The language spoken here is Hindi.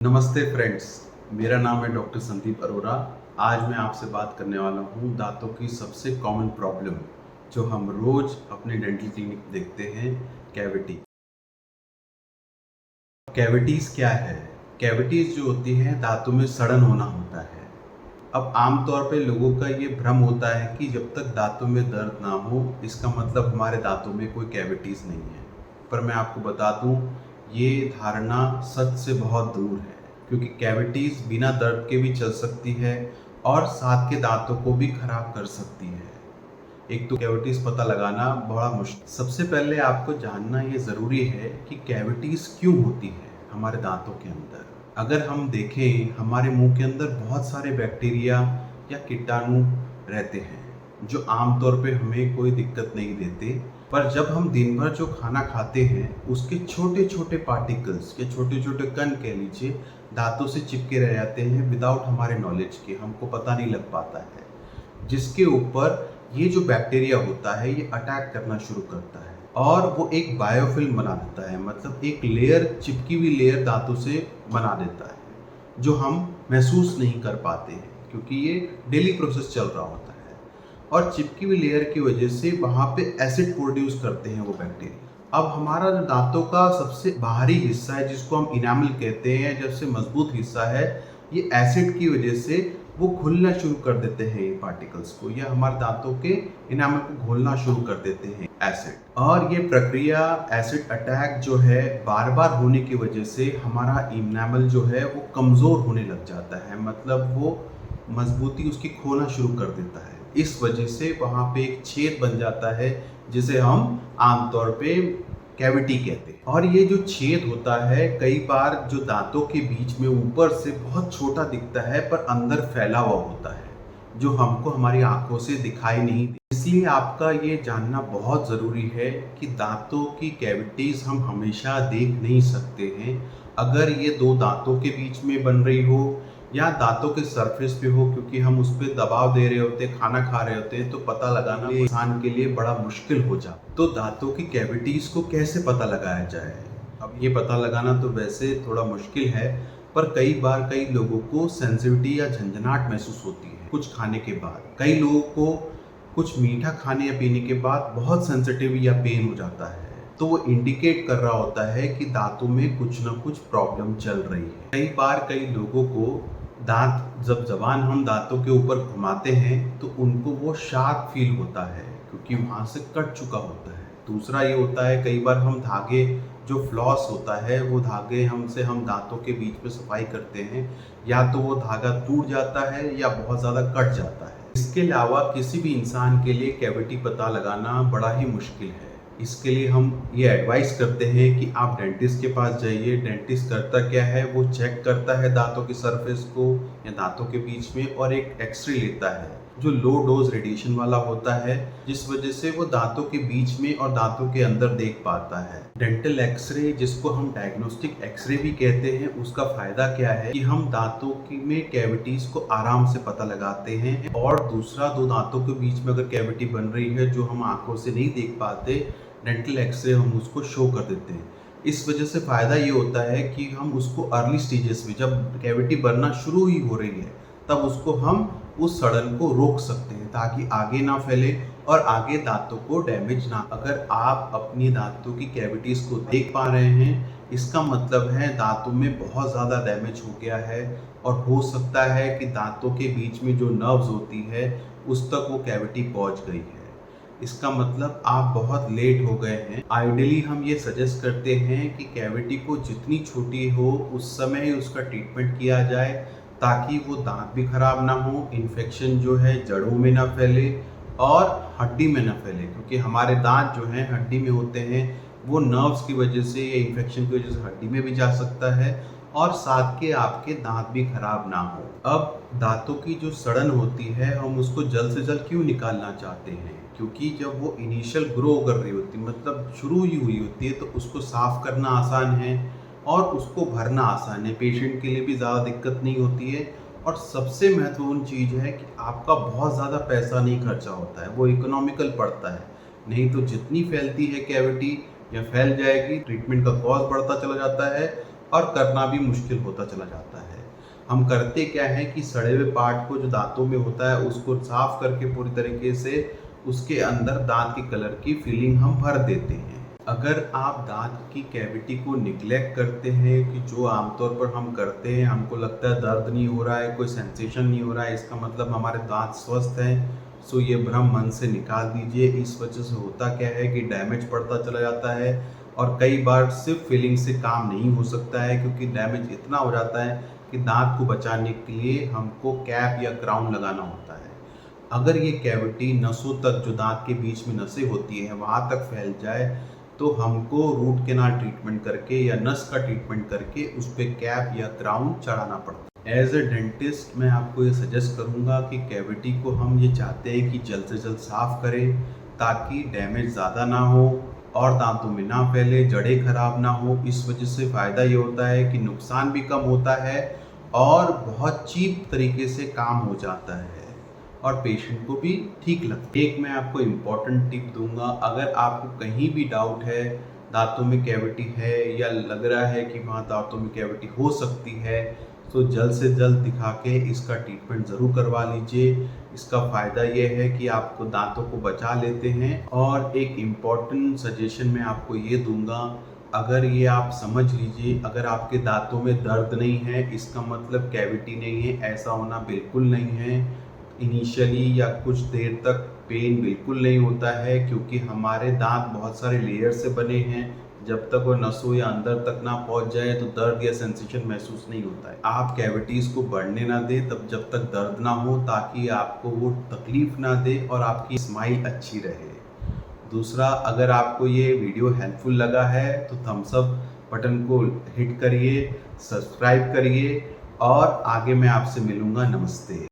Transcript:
नमस्ते फ्रेंड्स, मेरा नाम है डॉक्टर संदीप अरोरा। आज मैं आपसे बात करने वाला हूँ दांतों की सबसे कॉमन प्रॉब्लम जो हम रोज अपने डेंटल क्लिनिक में देखते हैं, कैविटी। कैविटीज़ क्या है? कैविटीज़ जो होती हैं दांतों में सड़न होना होता है। अब आमतौर पे लोगों का ये भ्रम होता है कि जब तक दांतों में दर्द ना हो इसका मतलब हमारे दांतों में कोई कैविटीज़ नहीं है। पर मैं आपको बता दूं, ये धारणा सच से बहुत दूर है, क्योंकि कैविटीज़ बिना दर्द के भी चल सकती है और साथ के दांतों को भी खराब कर सकती है। एक तो कैविटीज़ पता लगाना बड़ा मुश्किल। सबसे पहले आपको जानना ये ज़रूरी है कि कैविटीज़ क्यों होती है हमारे दांतों के अंदर। अगर हम देखें, हमारे मुंह के अंदर बहुत सारे बैक्टीरिया या कीटाणु रहते हैं जो आमतौर पे हमें कोई दिक्कत नहीं देते, पर जब हम दिन भर जो खाना खाते हैं उसके छोटे छोटे पार्टिकल्स या छोटे छोटे कण कह लीजिए दांतों से चिपके रह जाते हैं विदाउट हमारे नॉलेज के, हमको पता नहीं लग पाता है, जिसके ऊपर ये जो बैक्टीरिया होता है ये अटैक करना शुरू करता है और वो एक बायोफिल्म बना देता है, मतलब एक लेयर, चिपकी हुई लेयर दांतों से बना देता है जो हम महसूस नहीं कर पाते हैं क्योंकि ये डेली प्रोसेस चल रहा होता है। और चिपकी हुई लेयर की वजह से वहाँ पे एसिड प्रोड्यूस करते हैं वो बैक्टीरिया। अब हमारा जो दांतों का सबसे बाहरी हिस्सा है जिसको हम इनामल कहते हैं, जबसे मजबूत हिस्सा है, ये एसिड की वजह से वो घुलना शुरू कर देते हैं ये पार्टिकल्स को, या हमारे दांतों के इनामल को घोलना शुरू कर देते हैं एसिड। और ये प्रक्रिया एसिड अटैक जो है बार बार होने की वजह से हमारा इनामल जो है वो कमज़ोर होने लग जाता है, मतलब वो मजबूती उसकी खोना शुरू कर देता है। इस वजह से वहाँ पे एक छेद बन जाता है जिसे हम आमतौर पे कैविटी कहते हैं। और ये जो छेद होता है कई बार जो दांतों के बीच में ऊपर से बहुत छोटा दिखता है पर अंदर फैला हुआ होता है जो हमको हमारी आंखों से दिखाई नहीं दे। इसलिए आपका ये जानना बहुत ज़रूरी है कि दांतों की कैविटीज़ हम हमेशा देख नहीं सकते हैं। अगर ये दो दांतों के बीच में बन रही हो या दांतों के सरफेस पे हो, क्योंकि हम उस पर दबाव दे रहे होते हैं, खाना खा रहे होते हैं, तो पता लगाना इंसान के लिए बड़ा मुश्किल हो जाता। तो दांतों की कैविटीज को कैसे पता लगाया जाए? अब ये पता लगाना तो वैसे थोड़ा मुश्किल है, पर कई बार कई लोगों को सेंसिटिविटी या झंझनाहट महसूस होती है कुछ खाने के बाद। कई लोगों को कुछ मीठा खाने या पीने के बाद बहुत सेंसिटिव या पेन हो जाता है, तो वो इंडिकेट कर रहा होता है कि दांतों में कुछ ना कुछ प्रॉब्लम चल रही है। कई बार कई लोगों को दांत, जब जबान हम दांतों के ऊपर घुमाते हैं तो उनको वो शार्प फील होता है क्योंकि वहाँ से कट चुका होता है। दूसरा ये होता है कई बार हम धागे, जो फ्लॉस होता है वो धागे हमसे हम दांतों के बीच में सफाई करते हैं, या तो वो धागा टूट जाता है या बहुत ज़्यादा कट जाता है। इसके अलावा किसी भी इंसान के लिए कैविटी पता लगाना बड़ा ही मुश्किल है। इसके लिए हम ये एडवाइस करते हैं कि आप डेंटिस्ट के पास जाइए। डेंटिस्ट करता क्या है, वो चेक करता है दांतों की सरफेस को या दांतों के बीच में और एक एक्सरे लेता है जो लो डोज रेडिएशन वाला होता है, जिस वजह से वो दांतों के बीच में और दांतों के अंदर देख पाता है। डेंटल एक्सरे, जिसको हम डायग्नोस्टिक एक्सरे भी कहते हैं, उसका फायदा क्या है कि हम दांतों की में कैविटीज को आराम से पता लगाते हैं। और दूसरा, दो दांतों के बीच में अगर कैविटी बन रही है जो हम आंखों से नहीं देख पाते, डेंटल एक्सरे हम उसको शो कर देते हैं। इस वजह से फ़ायदा ये होता है कि हम उसको अर्ली स्टेजेस में, जब कैविटी बनना शुरू ही हो रही है, तब उसको हम उस सड़न को रोक सकते हैं ताकि आगे ना फैले और आगे दांतों को डैमेज ना। अगर आप अपनी दांतों की कैविटीज़ को देख पा रहे हैं, इसका मतलब है दांतों में बहुत ज़्यादा डैमेज हो गया है और हो सकता है कि दांतों के बीच में जो नर्व्स होती है उस तक वो कैविटी पहुंच गई है। इसका मतलब आप बहुत लेट हो गए हैं। आइडियली हम ये सजेस्ट करते हैं कि कैविटी को जितनी छोटी हो उस समय ही उसका ट्रीटमेंट किया जाए ताकि वो दांत भी खराब ना हो, इन्फेक्शन जो है जड़ों में ना फैले और हड्डी में ना फैले, क्योंकि हमारे दांत जो हैं हड्डी में होते हैं, वो नर्व्स की वजह से या इन्फेक्शन की वजह से हड्डी में भी जा सकता है और साथ के आपके दांत भी खराब ना हो। अब दांतों की जो सड़न होती है हम उसको जल्द से जल्द क्यों निकालना चाहते हैं? क्योंकि जब वो इनिशियल ग्रो कर रही होती है, मतलब शुरू ही हुई होती है, तो उसको साफ करना आसान है और उसको भरना आसान है। पेशेंट के लिए भी ज़्यादा दिक्कत नहीं होती है और सबसे महत्वपूर्ण चीज़ है कि आपका बहुत ज़्यादा पैसा नहीं खर्चा होता है, वो इकोनॉमिकल पड़ता है। नहीं तो जितनी फैलती है कैविटी या फैल जाएगी, ट्रीटमेंट का कॉस्ट बढ़ता चला जाता है और करना भी मुश्किल होता चला जाता है। हम करते क्या है कि सड़े हुए पार्ट को जो दांतों में होता है उसको साफ करके पूरी तरीके से उसके अंदर दांत की कलर की फिलिंग हम भर देते हैं। अगर आप दांत की कैविटी को निग्लेक्ट करते हैं, कि जो आमतौर पर हम करते हैं, हमको लगता है दर्द नहीं हो रहा है, कोई सेंसेशन नहीं हो रहा है, इसका मतलब हमारे दांत स्वस्थ हैं, सो ये भ्रम मन से निकाल दीजिए। इस वजह से होता क्या है कि डैमेज पड़ता चला जाता है और कई बार सिर्फ फिलिंग से काम नहीं हो सकता है, क्योंकि डैमेज इतना हो जाता है कि दांत को बचाने के लिए हमको कैप या क्राउन लगाना होता है। अगर ये कैविटी नसों तक, जो दांत के बीच में नसें होती हैं, वहाँ तक फैल जाए तो हमको रूट कैनाल ट्रीटमेंट करके या नस का ट्रीटमेंट करके उस पर कैप या क्राउन चढ़ाना पड़ता है। एज ए डेंटिस्ट मैं आपको ये सजेस्ट करूँगा कि कैविटी को हम ये चाहते हैं कि जल्द से जल्द साफ़ करें, ताकि डैमेज ज़्यादा ना हो और दांतों में ना फैले, जड़ें खराब ना हो। इस वजह से फ़ायदा ये होता है कि नुकसान भी कम होता है और बहुत चीप तरीके से काम हो जाता है और पेशेंट को भी ठीक लगता है। एक मैं आपको इम्पॉर्टेंट टिप दूंगा, अगर आपको कहीं भी डाउट है, दांतों में कैविटी है या लग रहा है कि वहाँ दांतों में कैविटी हो सकती है, तो जल्द से जल्द दिखा के इसका ट्रीटमेंट ज़रूर करवा लीजिए। इसका फ़ायदा ये है कि आपको दांतों को बचा लेते हैं। और एक इम्पॉर्टेंट सजेशन मैं आपको ये दूंगा, अगर ये आप समझ लीजिए, अगर आपके दांतों में दर्द नहीं है इसका मतलब कैविटी नहीं है, ऐसा होना बिल्कुल नहीं है। इनिशियली या कुछ देर तक पेन बिल्कुल नहीं होता है, क्योंकि हमारे दांत बहुत सारे लेयर से बने हैं। जब तक वो नसों या अंदर तक ना पहुंच जाए तो दर्द या सेंसेशन महसूस नहीं होता है। आप कैविटीज़ को बढ़ने ना दें तब जब तक दर्द ना हो, ताकि आपको वो तकलीफ ना दे और आपकी स्माइल अच्छी रहे। दूसरा, अगर आपको ये वीडियो हेल्पफुल लगा है तो थम्स अप बटन को हिट करिए, सब्सक्राइब करिए और आगे मैं आपसे मिलूँगा। नमस्ते।